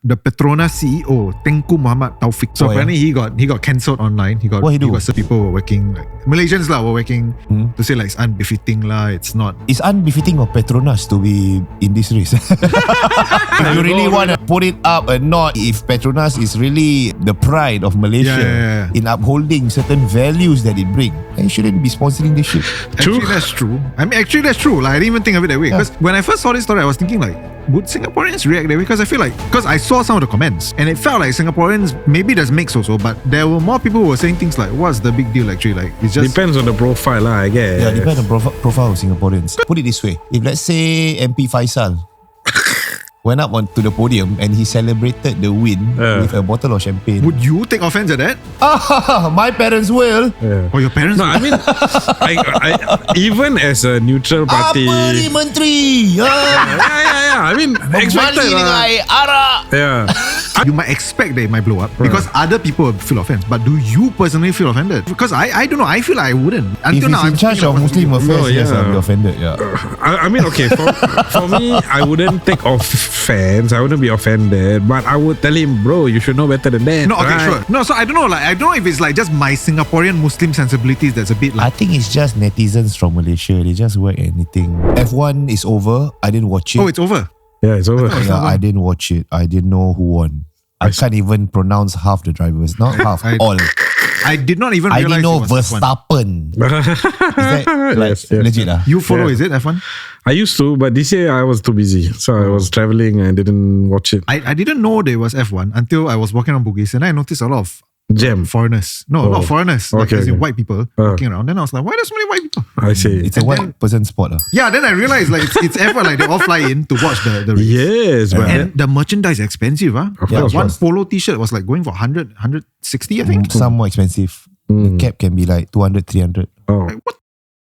the Petronas CEO, Tengku Muhammad Taufik. So apparently he got cancelled online. He got some people were working, like Malaysians were working to say like it's unbefitting it's not. It's unbefitting of Petronas to be in this race. If you really want to put it up a notch, if Petronas is really the pride of Malaysia in upholding certain values that it brings, then it shouldn't be sponsoring this shit. Actually, that's true. I mean, actually, that's true. Like, I didn't even think of it that way. Because when I first saw this story, I was thinking like, would Singaporeans react that way? Because I feel like, because I saw some of the comments and it felt like Singaporeans, maybe there's mix also, but there were more people who were saying things like, what's the big deal actually? Like, it's just... Depends on the profile I guess. Yeah, depends on the profile of Singaporeans. Put it this way, if let's say MP Faisal went up onto the podium and he celebrated the win with a bottle of champagne, would you take offense at that? My parents will. Or your parents? No, I mean, I even as a neutral party. Apa ni menteri? I mean, expected You might expect that it might blow up because other people will feel offended. But do you personally feel offended? Because I don't know. I feel like I wouldn't. Until If now, he's in charge of Muslim affairs, yes, I'll be offended. I mean, okay, for me, I wouldn't take offense. I wouldn't be offended, but I would tell him, bro, you should know better than that. No, okay, right? sure. No, so I don't know. Like, I don't know if it's like just my Singaporean Muslim sensibilities that's a bit like. I think it's just netizens from Malaysia. They just whack anything. F1 is over. I didn't watch it. Oh, it's over. Yeah, it's over. I didn't watch it. I didn't know who won. I can't even pronounce half the drivers. Not half, all. I did not even I realize didn't know it was F1. Verstappen. Is that Yes. legit? You follow, is it F1? I used to, but this year I was too busy. So I was traveling and didn't watch it. I didn't know there was F1 until I was walking on Bugis and I noticed a lot of Jam. foreigners. No, not foreigners. Like as in white people walking around. Then I was like, why there's so many white people? I see. It's a white person sport. Yeah, then I realized like it's F1, like they all fly in to watch the race. Yes, but And the merchandise is expensive. Of course. One polo t-shirt was like going for 100, 160 I think. Some more expensive. The cap can be like 200, 300. Like, what?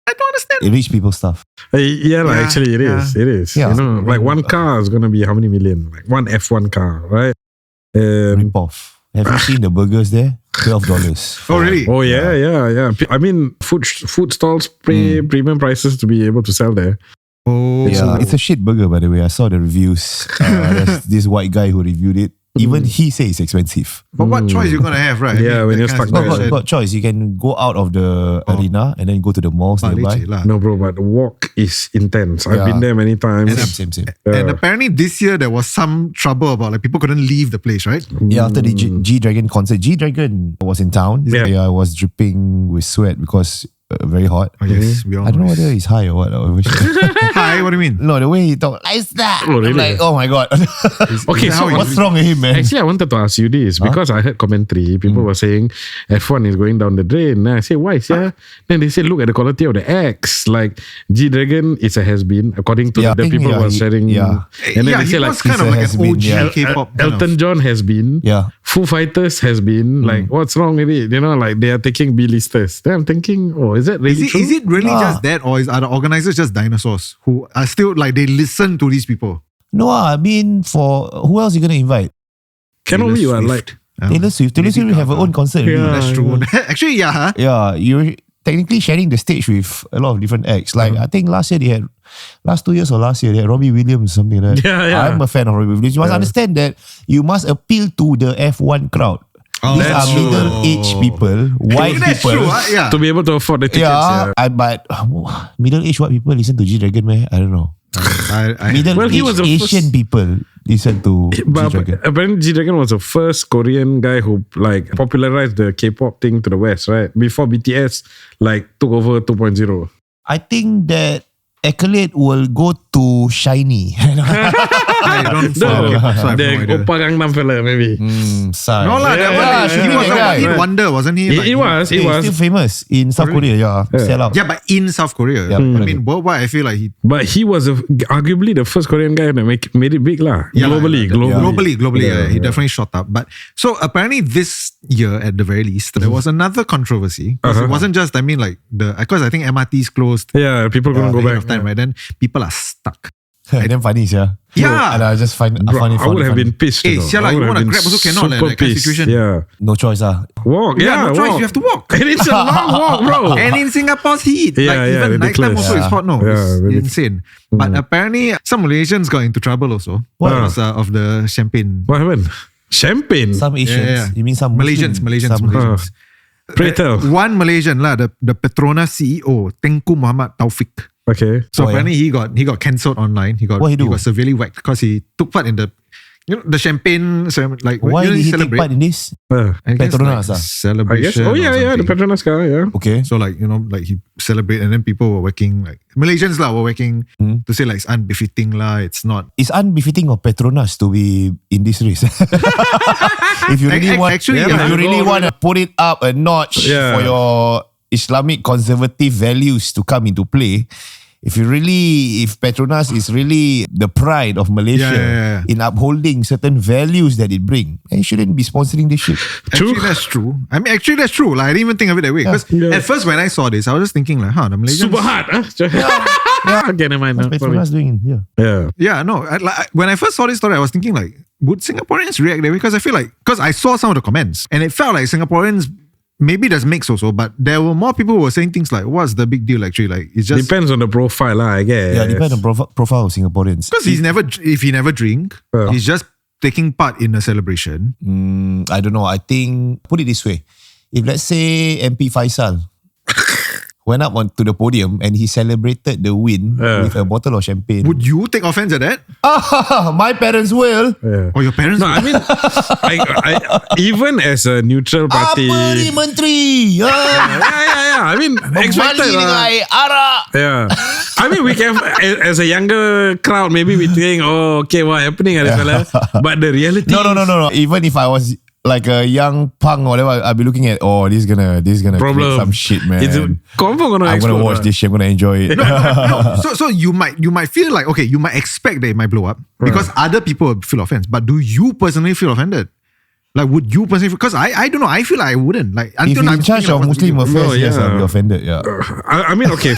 I don't understand. Rich people stuff. Actually it is. It is. Yeah. You know, like one car is gonna be how many million? Like one F1 car, right? Rip off. Have you seen the burgers there? $12. Oh, really? Oh yeah. I mean, food stalls pay premium prices to be able to sell there. Oh, Yeah, it's a shit burger, by the way. I saw the reviews. There's this white guy who reviewed it. Even he says it's expensive. But what choice you gonna have, right? Yeah, when you're stuck there. Got choice. You can go out of the arena and then go to the malls nearby. No, bro, but the walk is intense. I've been there many times. Same. And apparently this year there was some trouble about like people couldn't leave the place, right? Yeah, after the G-Dragon concert, G-Dragon was in town. Yeah. I was dripping with sweat because very hot. Oh, yes, we all I don't know know whether he's high or what. Hi, what do you mean? No, the way he talked, like that. Oh, really? I'm like, oh my God. Okay, so What's wrong with him, man? Actually, I wanted to ask you this because I heard commentary. People were saying F1 is going down the drain. And I say, why? Yeah. Then they say, look at the quality of the acts. Like G-Dragon is a has-been, according to the people who were sharing. Yeah. And then they he say was like kind of like an OG yeah. K-pop. Elton John has been. Yeah. Foo Fighters has been. Like, what's wrong with it? You know, like they are taking B-listers. Then I'm thinking, is that really true? Is it really just that, or are the organizers just dinosaurs who are still like they listen to these people? No, I mean, for who else are you going to invite? Cannot be like. Taylor Swift. Taylor Swift will have her own concert. Yeah. That's true. Actually, yeah. Huh? Yeah, you're technically sharing the stage with a lot of different acts. Like, I think last 2 years or last year, they had Robbie Williams, something like that. Yeah. I'm a fan of Robbie Williams. You must understand that you must appeal to the F1 crowd. These are middle-aged people, white That's people. true, yeah. To be able to afford the tickets. But middle-aged white people listen to G-Dragon, man. I don't know. Middle-aged Asian people listen to G-Dragon. Apparently G-Dragon was the first Korean guy who like popularized the K-pop thing to the West, right? Before BTS like took over 2.0. I think that accolade will go to Shiny. I don't follow. So I have no The idea. Oppa Gangnam fella, maybe. No lah, he was a one-hit wonder, wasn't he? It was. He's still famous in South Korea. Yeah, sell out. Yeah, but in South Korea. Yeah. I mean, worldwide, I feel like he... But he was arguably the first Korean guy that made it big lah. Globally. Globally, he definitely shot up. But so apparently this year, at the very least, there was another controversy. It wasn't just, because I think MRT's closed. Yeah, people couldn't go back. Time, right? Then people are stuck. Damn funny, yeah. Yeah. And I just find Bro, funny. I would have been pissed. Hey, you know. sia lah, I would you have wanna been grab also cannot, like, super that kind of pissed. situation. Yeah. No choice, Walk, no choice, walk. you have to walk. And it's a long walk, bro. And in Singapore's heat, Yeah, like even nighttime ridiculous. also is hot. No, Yeah, it's ridiculous. insane. But apparently, some Malaysians got into trouble also because of the champagne. What happened? Champagne. Some Asians. Yeah. You mean some Malaysians, Muslim? Malaysians. Pray tell. One Malaysian lah, the Petronas CEO, Tengku Muhammad Taufik. Okay. So Oh, apparently he got cancelled online. He got What he do? got severely whacked because he took part in the the champagne like Why you know, did he take celebrate. part in this? I guess, Petronas, like, I guess. celebration. Oh or yeah, the something. Petronas car. Yeah. Okay. So like like he celebrate and then people were working like Malaysians lah were working to say like it's unbefitting lah. It's not. It's unbefitting of Petronas to be in this race. If you really want, Actually, if yeah. you really want to put it up a notch Yeah. for your Islamic conservative values to come into play, if Petronas is really the pride of Malaysia Yeah. in upholding certain values that it brings, then you shouldn't be sponsoring this shit. True. Actually, that's true. I mean, actually, that's true. Like, I didn't even think of it that way. Because Yeah. at first, when I saw this, I was just thinking, like, the Malaysians. Super hard, huh? Okay, never mind. What's Petronas doing? Yeah. Yeah. Yeah, no. When I first saw this story, I was thinking, like, would Singaporeans react that way? Because I feel like, because I saw some of the comments and it felt like Singaporeans. Maybe there's mix also, but there were more people who were saying things like, "What's the big deal?" Actually, like it's just Depends on the profile, lah, I guess. Yeah, depends on profile of Singaporeans. because if he never drink, he's just taking part in a celebration. I don't know. I think, put it this way. If let's say MP Faisal went up onto the podium and he celebrated the win with a bottle of champagne. Would you take offense at that? My parents will. Yeah. Or your parents? No, I mean, I even as a neutral party. Apa ni menteri? Yeah. I mean, expected Bali dengan lah. air arak. Yeah. I mean, we can, as a younger crowd, maybe we think, oh, okay, what happening at this fella? But the reality No. Even if I was like a young punk or whatever, I'll be looking at, this gonna problem. create some shit, man. It's confirm gonna I'm gonna explode, watch lah. this shit. I'm gonna enjoy it. So you might feel like, okay, you might expect that it might blow up because other people will feel offense. But do you personally feel offended? Like, would you personally? Because I don't know. I feel like I wouldn't. Like, If until you're I'm in charge thinking of about what's the Muslim big deal. affairs, No, yes, yeah. I'll be offended. Yeah. I mean, okay,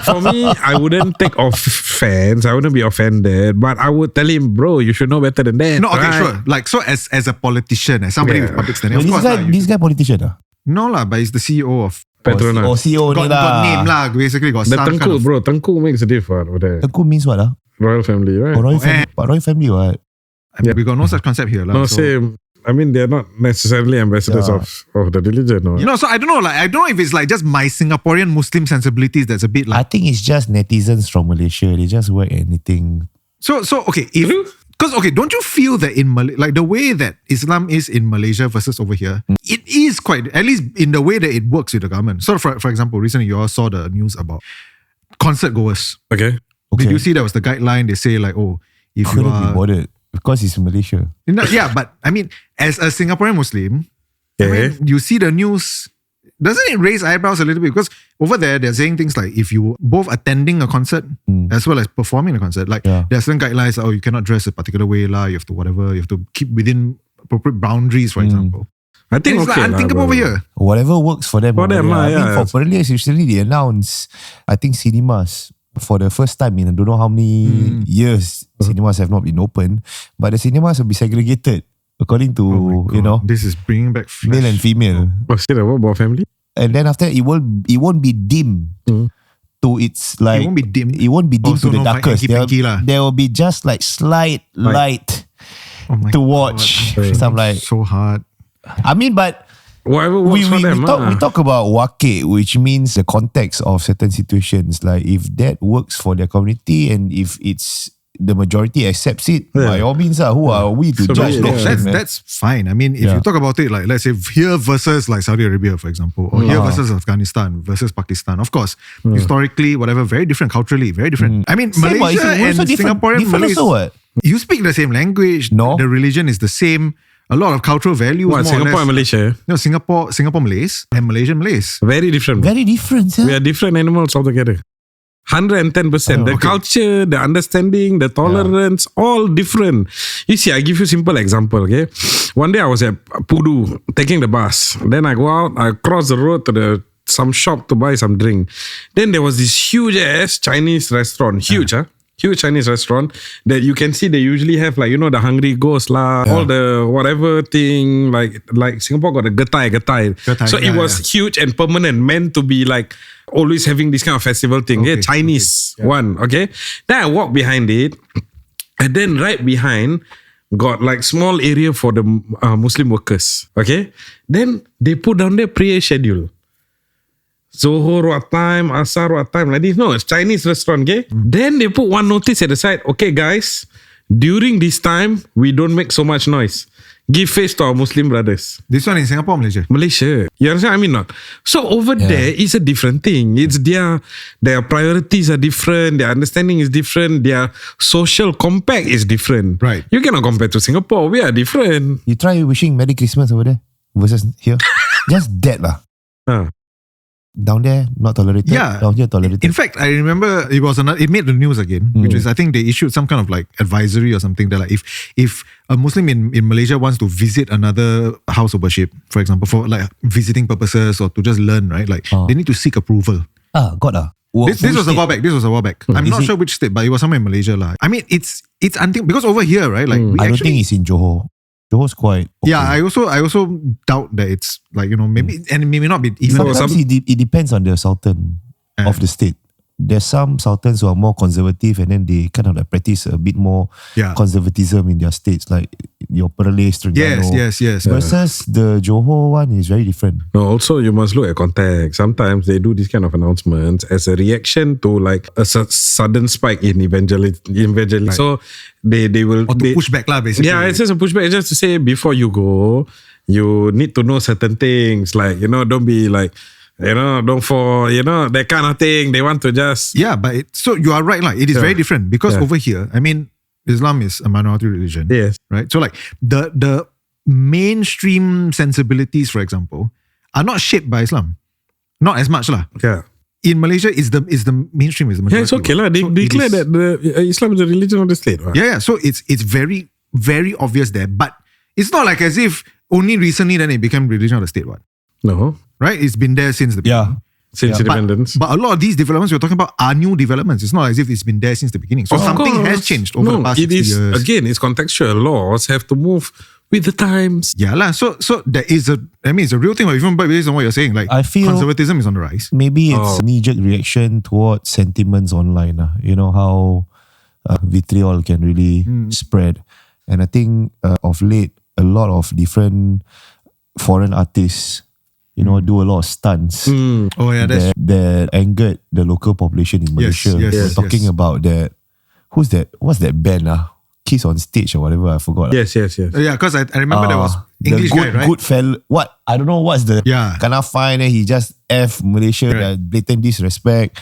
for me, I wouldn't take offense. I wouldn't be offended, but I would tell him, bro, you should know better than that. No, okay, right? sure. Like, so as a politician, as somebody with public standing, of This course, guy, lah, this guy politician ah? no lah, but he's the CEO of Petronas. Or CEO ni got name lah. lah. Basically, got The some kind Tengku, of. bro. Tengku makes a difference over there. Tengku means what ah? Royal family, right? Oh, Royal family. But Royal family what? I mean, we got no such concept here, lah. No, so. same. I mean, they're not necessarily ambassadors Yeah. of the religion. No? You know, so I don't know. Like, I don't know if it's like just my Singaporean Muslim sensibilities that's a bit I like. think it's just netizens from Malaysia. They just work anything. So okay, if because okay, don't you feel that in like the way that Islam is in Malaysia versus over here, it is quite, at least in the way that it works with the government. So for example, recently you all saw the news about concert goers. Okay. Did you see that was the guideline? They say like, oh, if you Couldn't be are bothered because it's Malaysia. yeah, but I mean, as a Singaporean Muslim, I Okay. mean, you see the news. Doesn't it raise eyebrows a little bit? Because over there, they're saying things like if you both attending a concert as well as performing a concert, like Yeah. there are certain guidelines. You cannot dress a particular way, lah. You have to whatever. You have to keep within appropriate boundaries, for example. I think It's okay. like unthinkable over here. Whatever works for them. For them, I yeah. mean, for earlier, usually they announce, I think cinemas, for the first time in I don't know how many years, cinemas have not been open, but the cinemas will be segregated according to, God, you know, this is bringing back flash. male and female. Oh, still what about family? And then after that, it won't be dim to its like. It won't be dim. It won't be dim Also to the no darkest. hanky-panky lah. There will be just like slight light Oh my to watch. God. So I'm like, so hard. I mean, but Whatever we works for them. we talk about waqi, which means the context of certain situations. Like if that works for their community and if it's the majority accepts it, by all means, who are we to So judge be it, that? yeah. shit, man? That's fine. I mean, if you talk about it, like let's say here versus like Saudi Arabia, for example, or here versus Afghanistan versus Pakistan, of course, historically, whatever, very different culturally, very different. I mean, Same, but Malaysia it's and also different- Singaporean different Malays, also what? you speak the same language. No. The religion is the same. A lot of cultural values. What, more Singapore or and less. Malaysia? No, Singapore Malays and Malaysian Malays. Very different. Very different, sir. We are different animals altogether. 110%. The culture, the understanding, the tolerance, all different. You see, I give you a simple example, okay? One day I was at Pudu taking the bus. Then I go out, I cross the road to some shop to buy some drink. Then there was this huge ass Chinese restaurant. Huge, huge Chinese restaurant that you can see they usually have like, the Hungry Ghost lah, all the whatever thing, like Singapore got the getai. So it was huge and permanent, meant to be like always having this kind of festival thing. Chinese one. Okay. Then I walk behind it, and then right behind got like small area for the Muslim workers. Okay. Then they put down their prayer schedule. Zohor what time, Asar what time, like this. No, it's Chinese restaurant, okay? Then they put one notice at the side. Okay, guys, during this time, we don't make so much noise. Give face to our Muslim brothers. This one in Singapore or Malaysia? Malaysia. You understand what I mean not? So over there, it's a different thing. It's their priorities are different. Their understanding is different. Their social compact is different. Right. You cannot compare to Singapore. We are different. You try wishing Merry Christmas over there versus here. Just that lah. Down there, not tolerated. Yeah. Down here, tolerated. In fact, I remember it made the news again, which is, I think they issued some kind of like advisory or something that like if a Muslim in Malaysia wants to visit another house of worship, for example, for like visiting purposes or to just learn, right? Like they need to seek approval. This was a while back. I'm not sure which state, but it was somewhere in Malaysia lah. I mean, it's until because over here, right? Like I don't think it's in Johor. Johor's quite okay. Yeah, I also doubt that it's like, maybe and maybe not be even. Sometimes it depends on the sultan of the state. There's some sultans who are more conservative and then they kind of like practice a bit more conservatism in their states, like your Perlis, Terengganu. Yes. Versus the Johor one is very different. No, also you must look at context. Sometimes they do this kind of announcements as a reaction to like a sudden spike in evangelism. Right. So they will push back lah, basically. Yeah, it's just a pushback. It's just to say before you go, you need to know certain things. Like, don't be like, don't fall, that kind of thing. They want to just... Yeah, but so you are right. Like, it is very different because over here, I mean, Islam is a minority religion. Yes. Right? So like the mainstream sensibilities, for example, are not shaped by Islam. Not as much lah. Yeah. In Malaysia, is the mainstream is the majority. Yeah, it's okay lah. They declare that Islam is the religion of the state. Right? Yeah. So it's very, very obvious there. But it's not like as if only recently then it became religion of the state. What? No. Right? It's been there since the beginning. Since independence. But a lot of these developments we're talking about are new developments. It's not as if it's been there since the beginning. So something has changed over the past 60 years. Again, it's contextual. Laws have to move with the times. Yeah lah. So there is it's a real thing. Even based on what you're saying, like I feel conservatism is on the rise. Maybe it's a knee-jerk reaction towards sentiments online. You know how vitriol can really spread. And I think of late, a lot of different foreign artists do a lot of stunts. Oh yeah, that angered the local population in Malaysia. We're talking about that. Who's that? What's that band? Kiss on Stage or whatever. I forgot. Yes. Yeah, because I remember there was English guy, right? Good fella. What? I don't know what's the kind of fine. And he just F Malaysia, that blatant disrespect.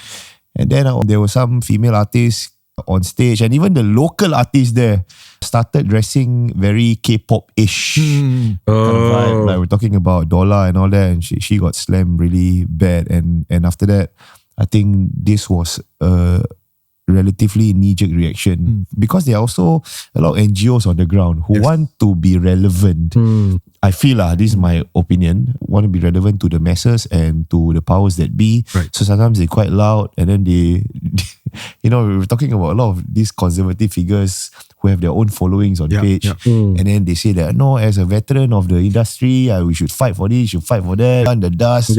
And then there were some female artists on stage, and even the local artists there started dressing very K-pop-ish kind of vibe. Like we're talking about Dola and all that, and she got slammed really bad. And after that, I think this was a relatively knee-jerk reaction because there are also a lot of NGOs on the ground who want to be relevant. I feel this is my opinion, want to be relevant to the masses and to the powers that be. Right. So sometimes they're quite loud, and then they we're talking about a lot of these conservative figures who have their own followings on page. And then they say that, no, as a veteran of the industry, we should fight for this, we should fight for that, and the dust.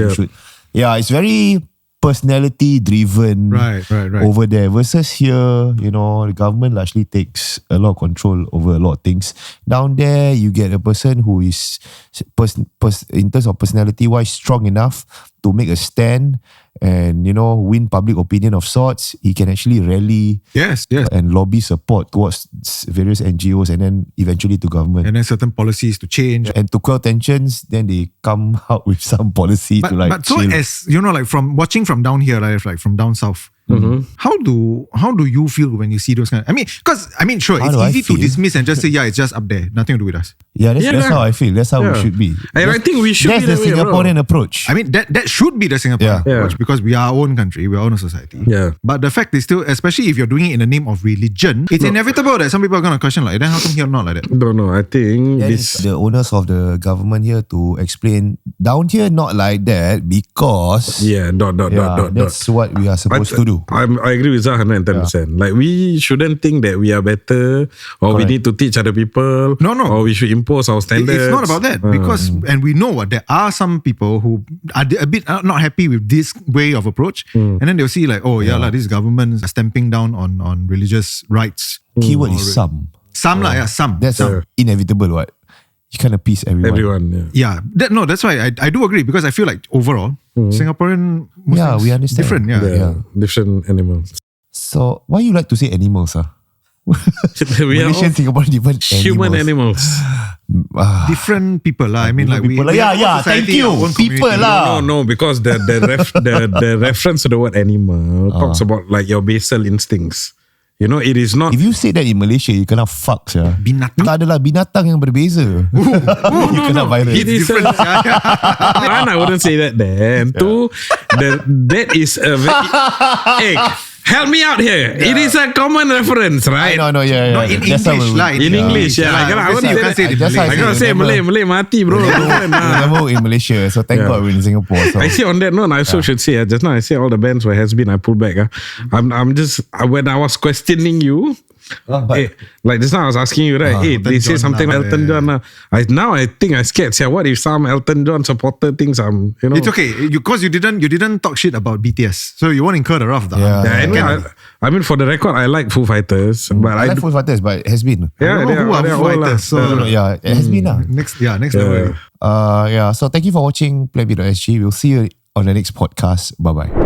It's very personality driven over there versus here, the government largely takes a lot of control over a lot of things. Down there, you get a person who is in terms of personality wise strong enough to make a stand and win public opinion of sorts. He can actually rally and lobby support towards various NGOs and then eventually to government. And then certain policies to change. And to quell tensions, then they come out with some policy to like But so chill. as, like from watching from down here, like from down south, how do you feel when you see those kind of... sure, it's easy to dismiss and just say, it's just up there, nothing to do with us. That's how I feel. That's how we should be. And I think we should be That's the Singaporean approach. I mean, that should be the Singaporean approach because we are our own country, we are our own society. Yeah. But the fact is still, especially if you're doing it in the name of religion, it's inevitable that some people are going to question like, then how come here not like that? No, I think it's the owners of the government here to explain, down here not like that because... Dot. That's what we are supposed to do. you. I agree with Zah 110%. Like we shouldn't think that we are better or we need to teach other people. No. Or we should impose our standards. It's not about that because, and we know what there are some people who are a bit not happy with this way of approach, and then they'll see like, this government is stamping down on religious rights. Keyword is some. Some. That's inevitable. What? You kind of please everyone. That's why I do agree because I feel like overall Singaporean Muslims we understand. different. Different animals. So why you like to say animals? We are Malaysian, Singaporean, different human animals. Different people lah. I mean, like we thank you. People lah. No, because the reference to the word animal talks about like your basal instincts. You know, it is not. If you say that in Malaysia, you kena fuck ya. Binatang. Tak adalah binatang yang berbeza. You kena virus. It is different. One, I wouldn't say that then. Two, that is a very... Hey, help me out here. It is a common reference, right? No, No, in English lah. In English, I can't say Malay mati, bro. Never in Malaysia, so thank God we're in Singapore. So. Actually, on that note, I also should say, just now I say all the bands where has been, I pull back. I'm just, when I was questioning you, like just now I was asking you, right? Hey, they say something like Elton John. Now I think I scared. What if some Elton John supporter thinks I'm, It's okay because you didn't talk shit about BTS, so you won't incur the wrath. I mean, for the record, I like Foo Fighters, but I like Foo Fighters, but it has been. I don't know who are Foo Fighters. It has been. Next level. So thank you for watching Playbeat.sg. We'll see you on the next podcast. Bye bye.